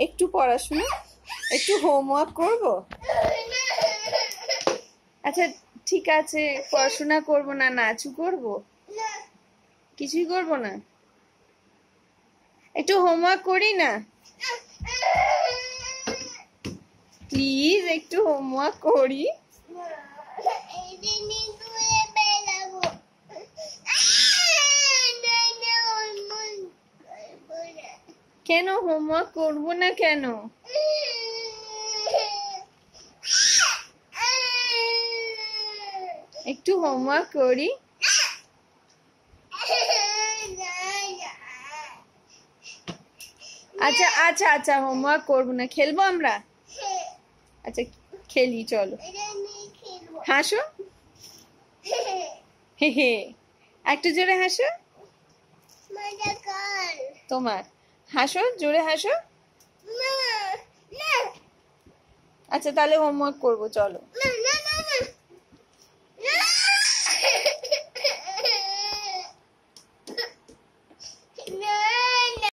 একটু পড়াশোনা, একটু হোমওয়ার্ক করব। আচ্ছা ঠিক আছে, পড়াশোনা করব না, নাচু করব, কিছুই করব না, একটু হোমওয়ার্ক করি না প্লিজ, একটু হোমওয়ার্ক করি। কেন হোমওয়ার্ক করব না কেন? একটু হোমওয়ার্ক করি। আচ্ছা আচ্ছা আচ্ছা, হোমওয়ার্ক করব না, খেলবো আমরা। আচ্ছা খেলি, চলো। হাসো, হে হে, একটু জোরে হাসো। তোমার হাসো, জোরে হাসো। আচ্ছা তাহলে হোমওয়ার্ক করবো, চলো।